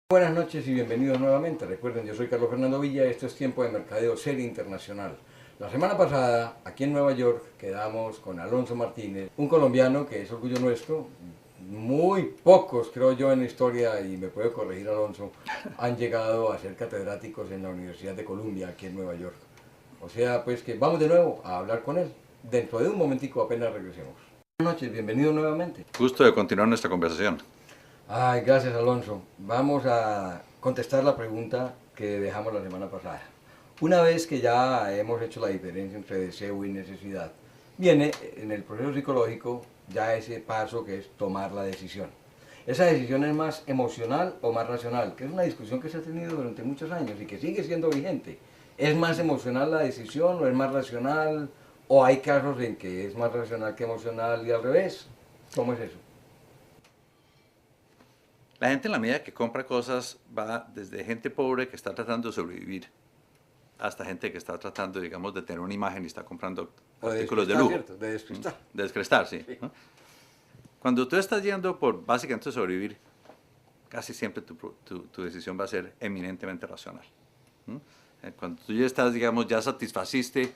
Buenas noches y bienvenidos nuevamente. Recuerden, yo soy Carlos Fernando Villa y esto es Tiempo de Mercadeo Serie Internacional. La semana pasada, aquí en Nueva York, quedamos con Alonso Martínez, un colombiano que es orgullo nuestro. Muy pocos, creo yo, en la historia, y me puede corregir Alonso, han llegado a ser catedráticos en la Universidad de Columbia, aquí en Nueva York. O sea, pues que vamos de nuevo a hablar con él. Dentro de un momentico apenas regresemos. Buenas noches, bienvenido nuevamente. Gusto de continuar nuestra conversación. Ay, gracias Alonso. Vamos a contestar la pregunta que dejamos la semana pasada. Una vez que ya hemos hecho la diferencia entre deseo y necesidad, viene en el proceso psicológico ya ese paso que es tomar la decisión. ¿Esa decisión es más emocional o más racional? Que es una discusión que se ha tenido durante muchos años y que sigue siendo vigente. ¿Es más emocional la decisión o es más racional? ¿O hay casos en que es más racional que emocional y al revés? ¿Cómo es eso? La gente en la medida que compra cosas va desde gente pobre que está tratando de sobrevivir hasta gente que está tratando, digamos, de tener una imagen y está comprando O de artículos de despistar, lujo. ¿cierto? De despistar. De descrestar, sí. Sí. ¿No? Cuando tú estás yendo por básicamente sobrevivir, casi siempre tu decisión va a ser eminentemente racional. ¿No? Cuando tú ya estás, digamos, ya satisfaciste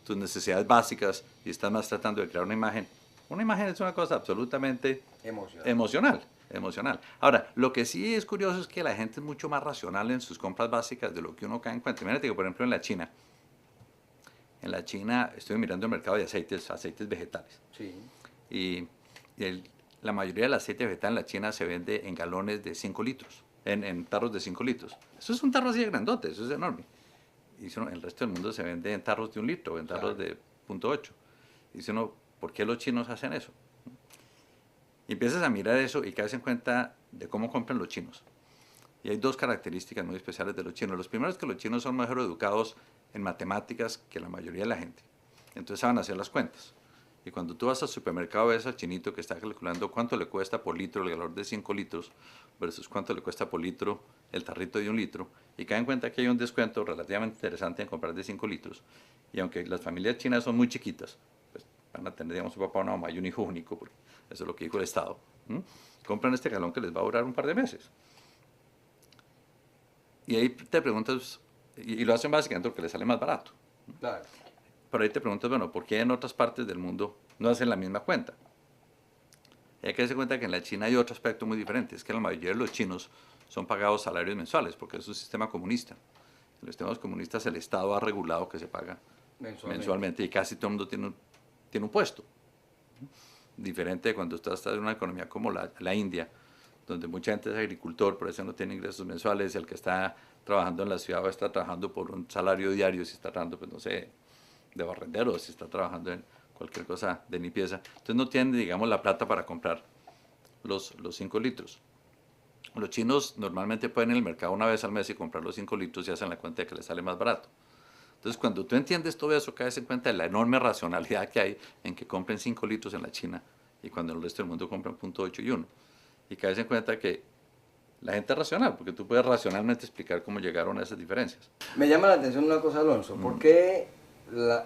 tus necesidades básicas y estás más tratando de crear una imagen es una cosa absolutamente Emocional. emocional. Ahora, lo que sí es curioso es que la gente es mucho más racional en sus compras básicas de lo que uno cae en cuenta. Imagínate que, por ejemplo, en la China estoy mirando el mercado de aceites vegetales. Sí. Y, la mayoría del aceite vegetal en la China se vende en galones de 5 litros, en tarros de 5 litros. Eso es un tarro así de grandote, eso es enorme. Y el resto del mundo se vende en tarros de 1 litro, en tarros de 0,8. Dice uno, ¿por qué los chinos hacen eso? Y empiezas a mirar eso y caes en cuenta de cómo compran los chinos. Y hay dos características muy especiales de los chinos. Los primeros es que los chinos son mejor educados en matemáticas que la mayoría de la gente. Entonces saben hacer las cuentas. Y cuando tú vas al supermercado ves al chinito que está calculando cuánto le cuesta por litro el galón de 5 litros versus cuánto le cuesta por litro el tarrito de 1 litro, y cae en cuenta que hay un descuento relativamente interesante en comprar de 5 litros. Y aunque las familias chinas son muy chiquitas, pues van a tener, digamos, un papá, una mamá y un hijo único, porque eso es lo que dijo el Estado, compran este galón que les va a durar un par de meses. Y ahí te preguntas, y lo hacen básicamente porque les sale más barato. Claro. Pero ahí te preguntas, bueno, ¿por qué en otras partes del mundo no hacen la misma cuenta? Y hay que darse cuenta que en la China hay otro aspecto muy diferente, es que la mayoría de los chinos son pagados salarios mensuales, porque es un sistema comunista. En los sistemas comunistas el Estado ha regulado que se paga mensualmente y casi todo el mundo tiene un puesto. Diferente de cuando estás en una economía como la India, donde mucha gente es agricultor, por eso no tiene ingresos mensuales, el que está trabajando en la ciudad va a estar trabajando por un salario diario, si está trabajando, pues no sé, de barrendero, si está trabajando en cualquier cosa de limpieza. Entonces no tienen, digamos, la plata para comprar los 5 litros. Los chinos normalmente pueden ir al mercado una vez al mes y comprar los 5 litros y hacen la cuenta de que les sale más barato. Entonces, cuando tú entiendes todo eso, caes en cuenta de la enorme racionalidad que hay en que compren 5 litros en la China y cuando en el resto del mundo compran 0,8 y 1. Y caes en cuenta que la gente es racional, porque tú puedes racionalmente explicar cómo llegaron a esas diferencias. Me llama la atención una cosa, Alonso. ¿Por qué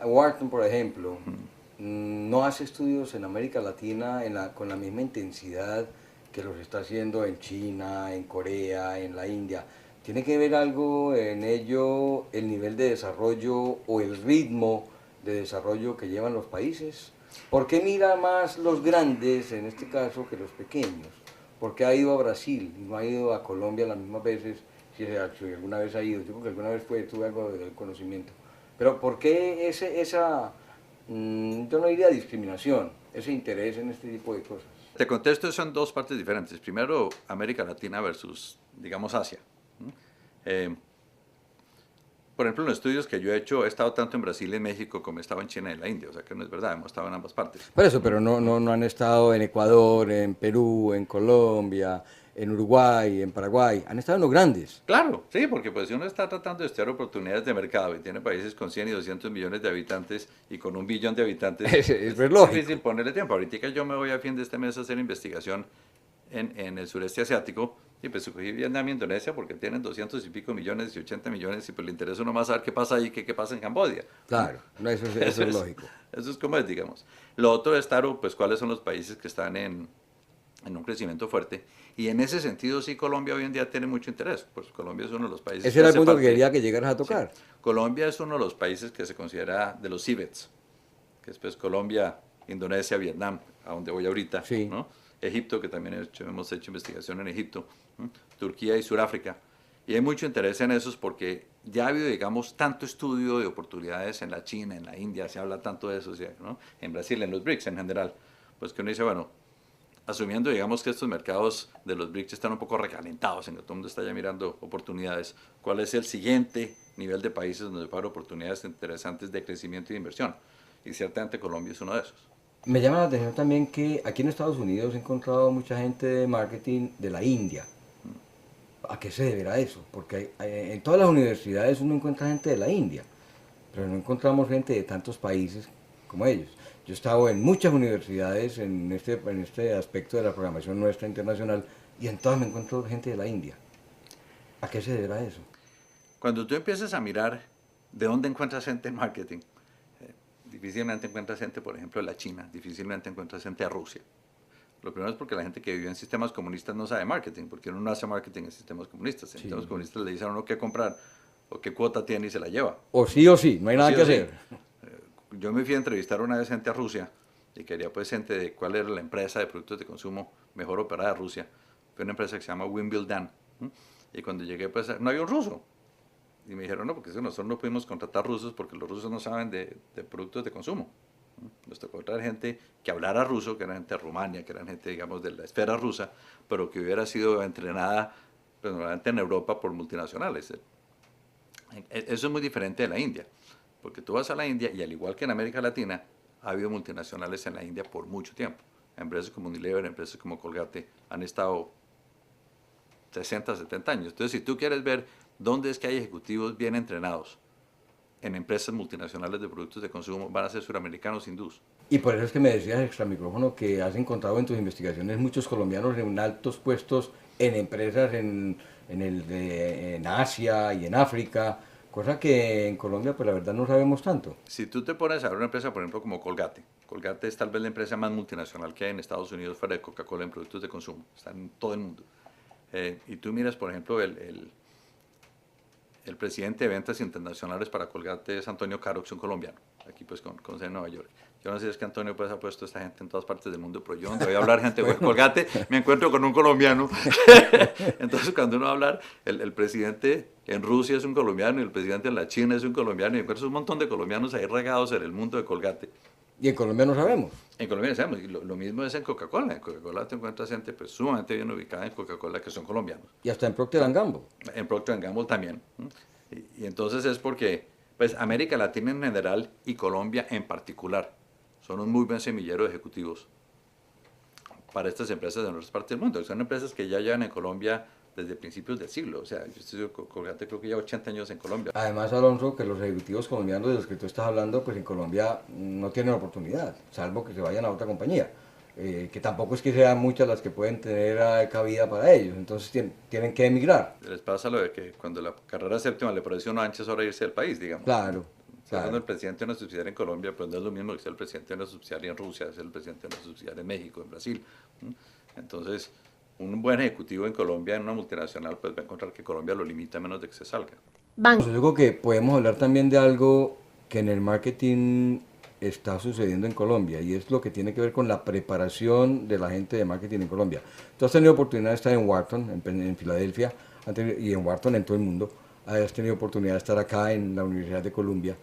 Wharton, por ejemplo, no hace estudios en América Latina con la misma intensidad que los está haciendo en China, en Corea, en la India? ¿Tiene que ver algo en ello el nivel de desarrollo o el ritmo de desarrollo que llevan los países? ¿Por qué mira más los grandes, en este caso, que los pequeños? ¿Por qué ha ido a Brasil y no ha ido a Colombia las mismas veces? Si alguna vez ha ido, yo creo que alguna vez tuve algo de conocimiento. Pero ¿por qué yo no diría discriminación, ese interés en este tipo de cosas? Te contesto, son dos partes diferentes. Primero, América Latina versus, digamos, Asia. Eh, por ejemplo, en los estudios que yo he hecho, he estado tanto en Brasil y en México como he estado en China y en la India, o sea que no es verdad, hemos estado en ambas partes. Por eso, pero no han estado en Ecuador, en Perú, en Colombia, en Uruguay, en Paraguay. Han estado en los grandes. Claro, sí, porque pues si uno está tratando de estudiar oportunidades de mercado y tiene países con 100 y 200 millones de habitantes y con 1 billón de habitantes, Es es lógico. difícil ponerle tiempo. Ahorita yo me voy a fin de este mes a hacer investigación en el sureste asiático y pues escogí Vietnam y Indonesia porque tienen 200 y pico millones y 80 millones y pues le interesa uno más saber qué pasa ahí que qué pasa en Camboya. Claro, no, eso es lógico. Eso es como es, digamos. Lo otro es, claro, pues cuáles son los países que están en en un crecimiento fuerte. Y en ese sentido sí Colombia hoy en día tiene mucho interés, pues Colombia es uno de los países Ese que era el hace punto que parte. quería que llegaras a Sí, tocar. Colombia es uno de los países que se considera de los CIBETs, que es pues Colombia, Indonesia, Vietnam, a donde voy ahorita, Sí. ¿no? Egipto, que también hemos hecho investigación en Egipto, ¿no? Turquía y Sudáfrica. Y hay mucho interés en esos porque ya ha habido, digamos, tanto estudio de oportunidades en la China, en la India, se habla tanto de eso, ¿no? En Brasil, en los BRICS en general, pues que uno dice, bueno, asumiendo, digamos, que estos mercados de los BRICS están un poco recalentados, en que todo el mundo está ya mirando oportunidades, ¿cuál es el siguiente nivel de países donde puede haber oportunidades interesantes de crecimiento y de inversión? Y ciertamente Colombia es uno de esos. Me llama la atención también que aquí en Estados Unidos he encontrado mucha gente de marketing de la India. ¿A qué se deberá eso? Porque en todas las universidades uno encuentra gente de la India, pero no encontramos gente de tantos países como ellos. Yo he estado en muchas universidades en este aspecto de la programación nuestra internacional y en todas me encuentro gente de la India. ¿A qué se deberá eso? Cuando tú empiezas a mirar de dónde encuentras gente en marketing, difícilmente encuentras gente, por ejemplo, de la China, difícilmente encuentras gente de Rusia. Lo primero es porque la gente que vivió en sistemas comunistas no sabe marketing, porque uno no hace marketing en sistemas comunistas. En Sí. sistemas comunistas le dicen a uno qué comprar o qué cuota tiene y se la lleva. O sí, no hay O nada sí que o sí. hacer. Yo me fui a entrevistar una vez gente a Rusia y quería pues gente de cuál era la empresa de productos de consumo mejor operada de Rusia. Fue una empresa que se llama Wimbledon. Y cuando llegué pues no había un ruso. Y me dijeron, no, porque nosotros no pudimos contratar rusos porque los rusos no saben de productos de consumo. Nos tocó traer gente que hablara ruso, que era gente de Rumania, que era gente, digamos, de la esfera rusa, pero que hubiera sido entrenada, pues, normalmente en Europa por multinacionales. Eso es muy diferente de la India, porque tú vas a la India y al igual que en América Latina, ha habido multinacionales en la India por mucho tiempo. Empresas como Unilever, empresas como Colgate han estado 60, 70 años. Entonces, si tú quieres ver dónde es que hay ejecutivos bien entrenados en empresas multinacionales de productos de consumo, van a ser suramericanos hindús. Y por eso es que me decías extra micrófono que has encontrado en tus investigaciones muchos colombianos en altos puestos en empresas en Asia y en África, cosa que en Colombia pues la verdad no sabemos tanto. Si tú te pones a ver una empresa, por ejemplo, como Colgate, Colgate es tal vez la empresa más multinacional que hay en Estados Unidos fuera de Coca-Cola en productos de consumo, está en todo el mundo. Y tú miras, por ejemplo, el presidente de ventas internacionales para Colgate es Antonio Carox, un colombiano, aquí pues con sede en Nueva York. Yo no sé si es que Antonio pues ha puesto a esta gente en todas partes del mundo, pero yo donde voy a hablar gente de Colgate me encuentro con un colombiano. Entonces cuando uno va a hablar, el presidente en Rusia es un colombiano y el presidente en la China es un colombiano y encuentras un montón de colombianos ahí regados en el mundo de Colgate. Y en Colombia no sabemos. En Colombia sabemos, y lo mismo es en Coca-Cola. En Coca-Cola te encuentras gente pues, sumamente bien ubicada en Coca-Cola que son colombianos. Y hasta en Procter & Gamble. En Procter & Gamble también. Y entonces es porque pues, América Latina en general y Colombia en particular son un muy buen semillero de ejecutivos para estas empresas de nuestras partes del mundo. Son empresas que ya llevan en Colombia desde principios del siglo. O sea, yo estoy Colgate creo que lleva 80 años en Colombia. Además, Alonso, que los ejecutivos colombianos de los que tú estás hablando, pues en Colombia no tienen oportunidad, salvo que se vayan a otra compañía. Que tampoco es que sean muchas las que pueden tener cabida para ellos, entonces tienen que emigrar. Les pasa lo de que cuando la carrera séptima le parece a uno ancha es hora de irse del país, digamos. Claro, Cuando el presidente de una subsidiaria en Colombia, pues no es lo mismo que ser el presidente de una subsidiaria en Rusia, ser el presidente de una subsidiaria en México, en Brasil. Entonces, un buen ejecutivo en Colombia, en una multinacional, pues va a encontrar que Colombia lo limita a menos de que se salga. Yo digo que podemos hablar también de algo que en el marketing está sucediendo en Colombia y es lo que tiene que ver con la preparación de la gente de marketing en Colombia. Tú has tenido oportunidad de estar en Wharton, en Filadelfia, y en Wharton en todo el mundo. Has tenido oportunidad de estar acá en la Universidad de Columbia.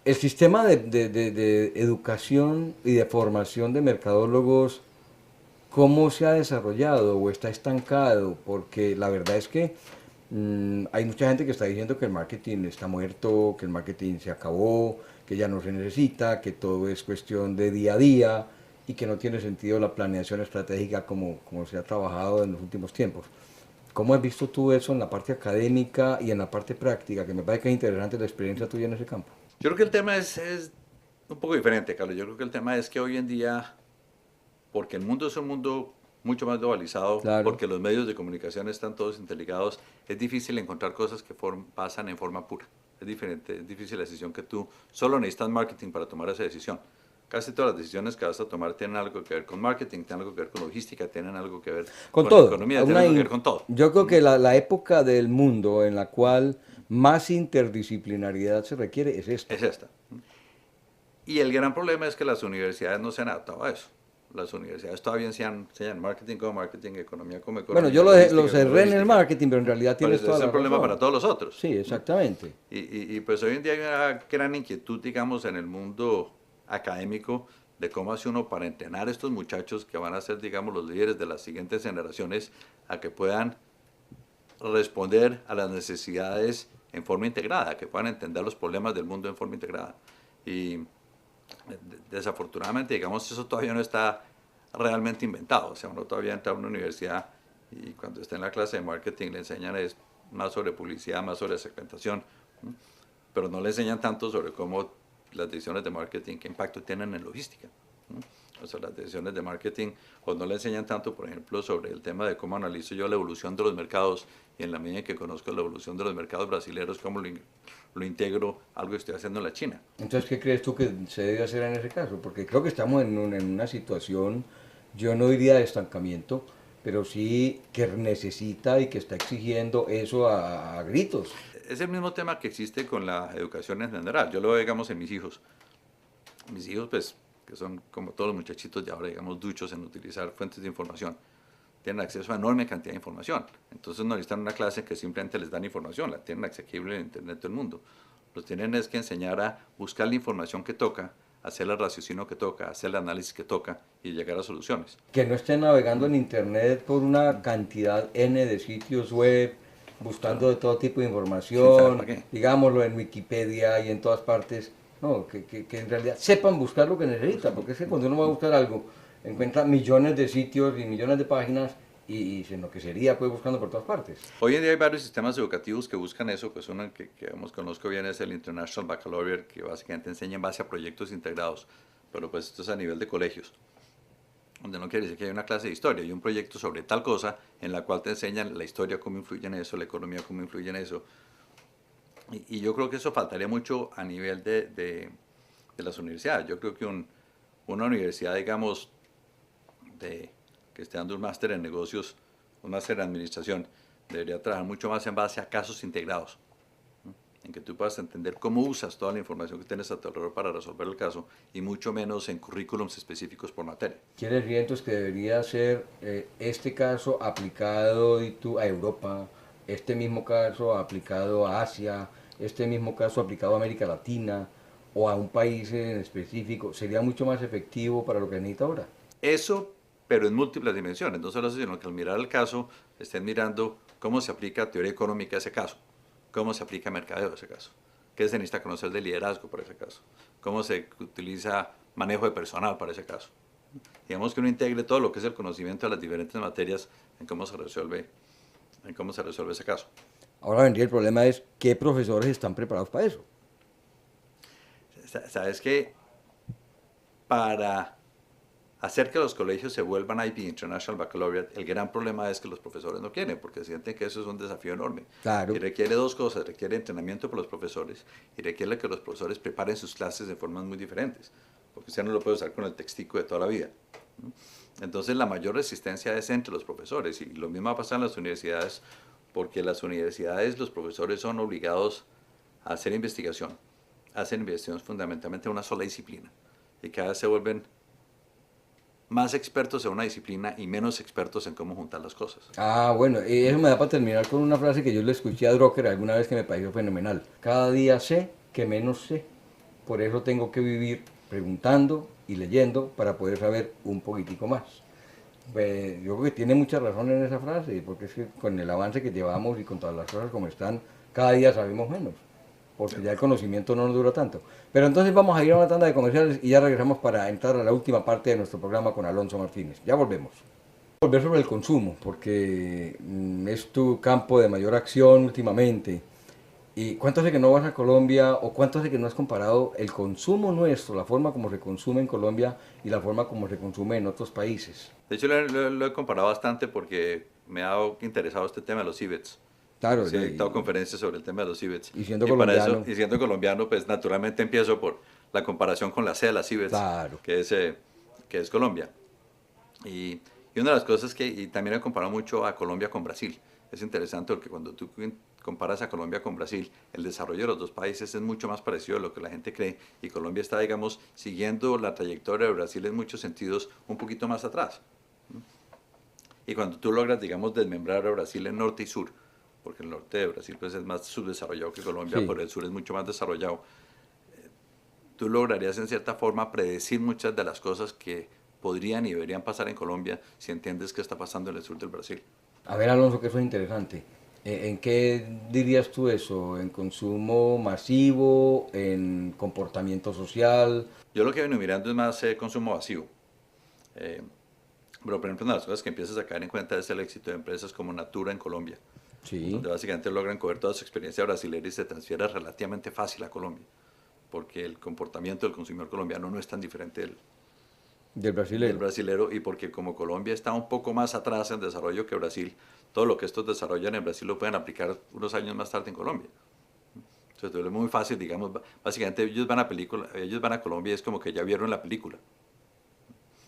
El sistema de educación y de formación de mercadólogos, ¿cómo se ha desarrollado o está estancado? Porque la verdad es que hay mucha gente que está diciendo que el marketing está muerto, que el marketing se acabó, que ya no se necesita, que todo es cuestión de día a día y que no tiene sentido la planeación estratégica como se ha trabajado en los últimos tiempos. ¿Cómo has visto tú eso en la parte académica y en la parte práctica? Que me parece que es interesante la experiencia tuya en ese campo. Yo creo que el tema es un poco diferente, Carlos. Yo creo que el tema es que hoy en día, porque el mundo es un mundo mucho más globalizado, Claro. porque los medios de comunicación están todos interligados, es difícil encontrar cosas que pasan en forma pura. Es diferente, es difícil la decisión que tú solo necesitas marketing para tomar esa decisión. casi todas las decisiones que vas a tomar tienen algo que ver con marketing, tienen algo que ver con logística, tienen algo que ver Con todo. economía, tienen algo que ver con todo. Yo creo que la época del mundo en la cual más interdisciplinariedad se requiere es esta. Es esta. Y el gran problema es que las universidades no se han adaptado a eso. Las universidades todavía enseñan marketing como marketing, economía como economía. Bueno, yo lo cerré en el marketing, pero en realidad tienes toda la razón. Es el problema para todos los otros. Sí, exactamente. Y pues hoy en día hay una gran inquietud, digamos, en el mundo académico de cómo hace uno para entrenar a estos muchachos que van a ser, digamos, los líderes de las siguientes generaciones a que puedan responder a las necesidades en forma integrada, que puedan entender los problemas del mundo en forma integrada. Y desafortunadamente, digamos, eso todavía no está realmente inventado. O sea, uno todavía entra a una universidad y cuando está en la clase de marketing le enseñan es más sobre publicidad, más sobre segmentación, pero no le enseñan tanto sobre cómo las decisiones de marketing, qué impacto tienen en logística. O sea, las decisiones de marketing, o no le enseñan tanto, por ejemplo, sobre el tema de cómo analizo yo la evolución de los mercados y en la medida en que conozco la evolución de los mercados brasileños, cómo lo integro a algo que estoy haciendo en la China. Entonces, ¿qué crees tú que se debe hacer en ese caso? Porque creo que estamos en una situación, yo no diría de estancamiento, pero sí que necesita y que está exigiendo eso a gritos. Es el mismo tema que existe con la educación en general. Yo lo veo, digamos, en mis hijos. Mis hijos, pues, que son como todos los muchachitos de ahora, digamos, duchos en utilizar fuentes de información, tienen acceso a enorme cantidad de información. Entonces no necesitan una clase que simplemente les dan información, la tienen accesible en Internet del mundo. Los tienen es que enseñar a buscar la información que toca, hacer el raciocinio que toca, hacer el análisis que toca y llegar a soluciones. Que no estén navegando en Internet por una cantidad N de sitios web, buscando de todo tipo de información, digámoslo en Wikipedia y en todas partes. No, que en realidad sepan buscar lo que necesitan, porque es que cuando uno va a buscar algo, encuentra millones de sitios y millones de páginas y lo que sería pues buscando por todas partes. Hoy en día hay varios sistemas educativos que buscan eso, pues uno que conozco bien es el International Baccalaureate, que básicamente enseña en base a proyectos integrados, pero pues esto es a nivel de colegios, donde no quiere decir que hay una clase de historia, hay un proyecto sobre tal cosa en la cual te enseñan la historia, cómo influye en eso, la economía, cómo influye en eso. Y yo creo que eso faltaría mucho a nivel de las universidades. Yo creo que una universidad, digamos, que esté dando un máster en negocios, un máster en administración, debería trabajar mucho más en base a casos integrados, ¿no? En que tú puedas entender cómo usas toda la información que tienes a tu alrededor para resolver el caso y mucho menos en currículums específicos por materia. ¿Quiere decir entonces que debería ser este caso aplicado a Europa, este mismo caso aplicado a Asia, este mismo caso aplicado a América Latina o a un país en específico? ¿Sería mucho más efectivo para lo que necesita ahora? Eso, pero en múltiples dimensiones, no solo eso, sino que al mirar el caso estén mirando cómo se aplica teoría económica a ese caso, cómo se aplica mercadeo a ese caso, qué se necesita conocer de liderazgo para ese caso, cómo se utiliza manejo de personal para ese caso. Digamos que uno integre todo lo que es el conocimiento de las diferentes materias en cómo se resuelve ese caso. Ahora vendría el problema es qué profesores están preparados para eso. Sabes que para hacer que los colegios se vuelvan IB, International Baccalaureate, el gran problema es que los profesores no quieren, porque sienten que eso es un desafío enorme. Claro. Y requiere dos cosas, requiere entrenamiento por los profesores y requiere que los profesores preparen sus clases de formas muy diferentes, porque usted no lo puede usar con el textico de toda la vida. Entonces la mayor resistencia es entre los profesores y lo mismo va a pasar en las universidades, porque las universidades, los profesores son obligados a hacer investigación, hacen investigación fundamentalmente en una sola disciplina y cada vez se vuelven más expertos en una disciplina y menos expertos en cómo juntar las cosas. Ah, bueno, eso me da para terminar con una frase que yo le escuché a Drucker alguna vez que me pareció fenomenal. Cada día sé que menos sé, por eso tengo que vivir preguntando y leyendo para poder saber un poquitico más. Pues, yo creo que tiene mucha razón en esa frase, porque es que con el avance que llevamos y con todas las cosas como están, cada día sabemos menos, porque ya el conocimiento no nos dura tanto. Pero entonces vamos a ir a una tanda de comerciales y ya regresamos para entrar a la última parte de nuestro programa con Alonso Martínez. Ya volvemos. Volver sobre el consumo, porque es tu campo de mayor acción últimamente. ¿Y cuánto hace que no vas a Colombia o cuánto hace que no has comparado el consumo nuestro, la forma como se consume en Colombia y la forma como se consume en otros países? De hecho, lo he comparado bastante porque me ha interesado este tema de los CIBETs. Claro, Sí, he dictado conferencias sobre el tema de los CIBETs. Y siendo colombiano. Y siendo colombiano, pues naturalmente empiezo por la comparación con la C de las IBEX, Claro. que es Colombia. Y una de las cosas que, y también he comparado mucho a Colombia con Brasil. Es interesante porque cuando tú comparas a Colombia con Brasil, el desarrollo de los dos países es mucho más parecido a lo que la gente cree, y Colombia está, digamos, siguiendo la trayectoria de Brasil en muchos sentidos un poquito más atrás. Y cuando tú logras, digamos, desmembrar a Brasil en norte y sur, porque el norte de Brasil pues, es más subdesarrollado que Colombia, Sí. pero el sur es mucho más desarrollado, tú lograrías en cierta forma predecir muchas de las cosas que podrían y deberían pasar en Colombia si entiendes qué está pasando en el sur del Brasil. A ver, Alonso, que eso es interesante. ¿En qué dirías tú eso? ¿En consumo masivo? ¿En comportamiento social? Yo lo que vengo mirando es más consumo vacío. Eh, pero, por ejemplo, una de las cosas que empiezas a caer en cuenta es el éxito de empresas como Natura en Colombia, Sí, donde básicamente logran coger toda su experiencia brasileña y se transfiere relativamente fácil a Colombia, porque el comportamiento del consumidor colombiano no es tan diferente del del brasilero. brasilero, y porque como Colombia está un poco más atrás en desarrollo que Brasil, todo lo que estos desarrollan en Brasil lo pueden aplicar unos años más tarde en Colombia. Entonces es muy fácil, digamos, básicamente ellos van a Colombia y es como que ya vieron la película.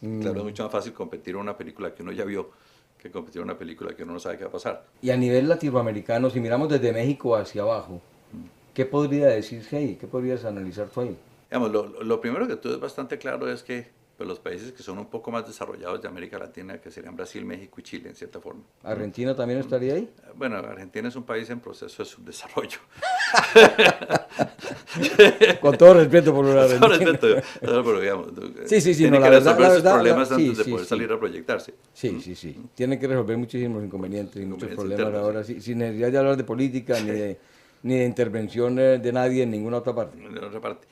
Claro, es mucho más fácil competir en una película que uno ya vio que competir en una película que uno no sabe qué va a pasar. Y a nivel latinoamericano, si miramos desde México hacia abajo, ¿qué podría decirse ahí? ¿Qué podrías analizar tú ahí? Digamos, lo primero que tú es bastante claro es que pues, los países que son un poco más desarrollados de América Latina, que serían Brasil, México y Chile, en cierta forma. ¿Argentina también estaría ahí? Bueno, Argentina es un país en proceso de subdesarrollo. Con todo respeto por los Todo argentinos. respeto, pero digamos, Sí, sí, sí, tiene no, que la verdad, resolver la sus verdad, problemas sí, antes de sí, poder sí. salir a proyectarse. Sí, sí, sí. Tienen que resolver muchísimos inconvenientes y muchos Inconvenientes problemas internos, ahora, sin necesidad de hablar de política ni de intervención de nadie en ninguna otra parte. de otra parte.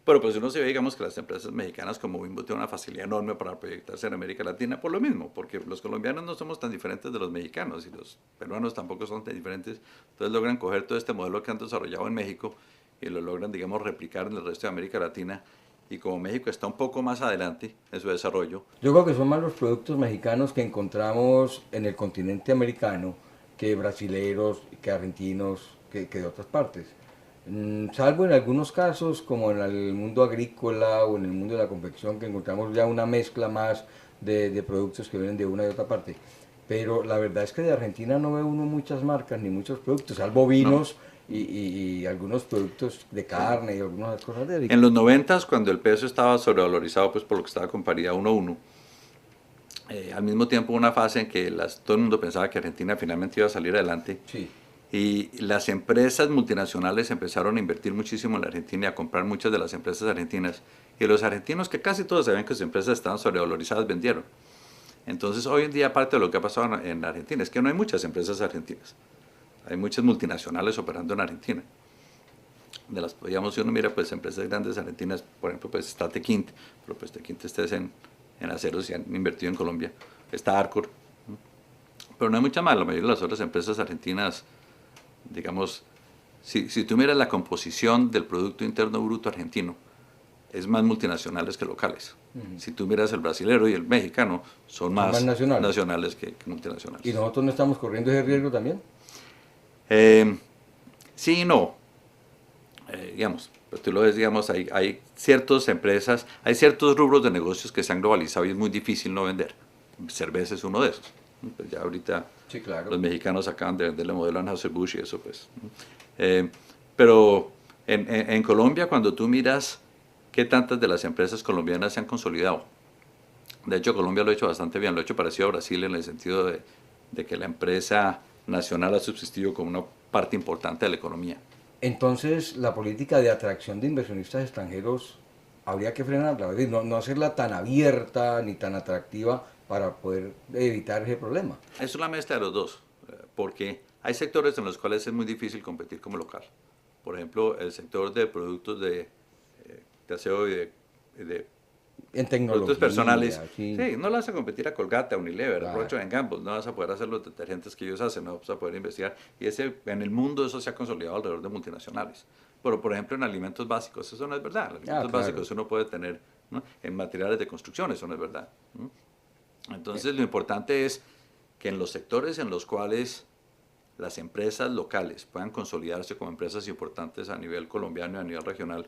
Pero pues uno se ve, digamos, que las empresas mexicanas como Bimbo tienen una facilidad enorme para proyectarse en América Latina por lo mismo, porque los colombianos no somos tan diferentes de los mexicanos y los peruanos tampoco son tan diferentes, entonces logran coger todo este modelo que han desarrollado en México y lo logran, digamos, replicar en el resto de América Latina, y como México está un poco más adelante en su desarrollo. Yo creo que son más los productos mexicanos que encontramos en el continente americano que brasileros, que argentinos, que de otras partes. Salvo en algunos casos, como en el mundo agrícola o en el mundo de la confección, que encontramos ya una mezcla más de productos que vienen de una y otra parte. Pero la verdad es que de Argentina no ve uno muchas marcas ni muchos productos, salvo No. vinos y algunos productos de carne y algunas cosas de En los 90, cuando el peso estaba sobrevalorizado, pues por lo que estaba con paridad 1:1, al mismo tiempo una fase en que todo el mundo pensaba que Argentina finalmente iba a salir adelante, Sí, y las empresas multinacionales empezaron a invertir muchísimo en la Argentina y a comprar muchas de las empresas argentinas, y los argentinos, que casi todos sabían que sus empresas estaban sobrevalorizadas, vendieron. Entonces hoy en día parte de lo que ha pasado en Argentina es que no hay muchas empresas argentinas, hay muchas multinacionales operando en Argentina. Digamos, si uno mira pues empresas grandes argentinas, por ejemplo pues está Tequint, pero pues Tequint está en aceros y han invertido en Colombia, está Arcor, pero no hay mucha más. La mayoría de las otras empresas argentinas, digamos, si tú miras la composición del Producto Interno Bruto argentino, es más multinacionales que locales. Si tú miras el brasilero y el mexicano, son más nacionales. nacionales que multinacionales. ¿Y nosotros no estamos corriendo ese riesgo también? Sí y no. Digamos, pues tú lo ves, digamos, hay ciertas empresas, hay ciertos rubros de negocios que se han globalizado y es muy difícil no vender. Cerveza es uno de esos. Pues ya ahorita Sí, claro. los mexicanos acaban de venderle modelo Anheuser-Busch y eso pues. Pero en Colombia, cuando tú miras qué tantas de las empresas colombianas se han consolidado, de hecho Colombia lo ha hecho bastante bien, lo ha hecho parecido a Brasil en el sentido de que la empresa nacional ha subsistido como una parte importante de la economía. Entonces, la política de atracción de inversionistas extranjeros habría que frenarla, es decir, no hacerla tan abierta ni tan atractiva para poder evitar ese problema. Es una mezcla de los dos, porque hay sectores en los cuales es muy difícil competir como local. Por ejemplo, el sector de productos de aseo y de En tecnología, productos personales. sí. Sí, no le vas a competir a Colgate, a Unilever, a Claro. Procter & Gamble, no vas a poder hacer los detergentes que ellos hacen, no vas a poder investigar. Y en el mundo eso se ha consolidado alrededor de multinacionales. Pero, por ejemplo, en alimentos básicos, eso no es verdad. En alimentos claro. básicos uno puede tener, ¿no? En materiales de construcción, eso no es verdad, ¿no? Entonces, lo importante es que en los sectores en los cuales las empresas locales puedan consolidarse como empresas importantes a nivel colombiano y a nivel regional,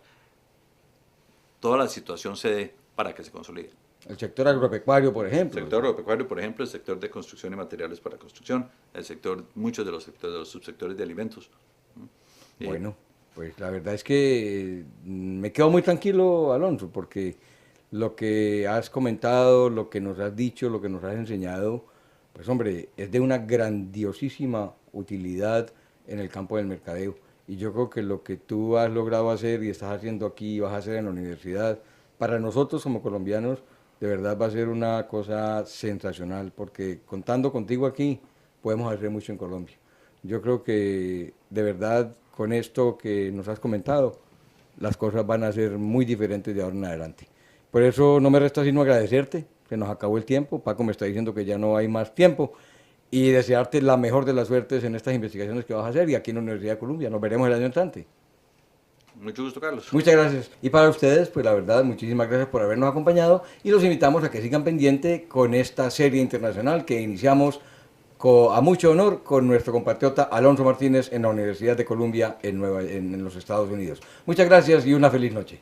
toda la situación se dé para que se consolide. El sector agropecuario, por El ejemplo. sector agropecuario, por ejemplo, el sector de construcción y materiales para construcción, muchos de los sectores, de los subsectores de alimentos. Bueno, pues la verdad es que me quedo muy tranquilo, Alonso, porque lo que has comentado, lo que nos has dicho, lo que nos has enseñado, pues hombre, es de una grandiosísima utilidad en el campo del mercadeo. Y yo creo que lo que tú has logrado hacer y estás haciendo aquí y vas a hacer en la universidad, para nosotros como colombianos, de verdad va a ser una cosa sensacional, porque contando contigo aquí, podemos hacer mucho en Colombia. Yo creo que de verdad con esto que nos has comentado, las cosas van a ser muy diferentes de ahora en adelante. Por eso no me resta sino agradecerte, que nos acabó el tiempo. Paco me está diciendo que ya no hay más tiempo y desearte la mejor de las suertes en estas investigaciones que vas a hacer y aquí en la Universidad de Columbia. Nos veremos el año entrante. Mucho gusto, Carlos. Muchas gracias. Y para ustedes, pues la verdad, muchísimas gracias por habernos acompañado y los invitamos a que sigan pendiente con esta serie internacional que iniciamos a mucho honor con nuestro compatriota Alonso Martínez en la Universidad de Columbia en los Estados Unidos. Muchas gracias y una feliz noche.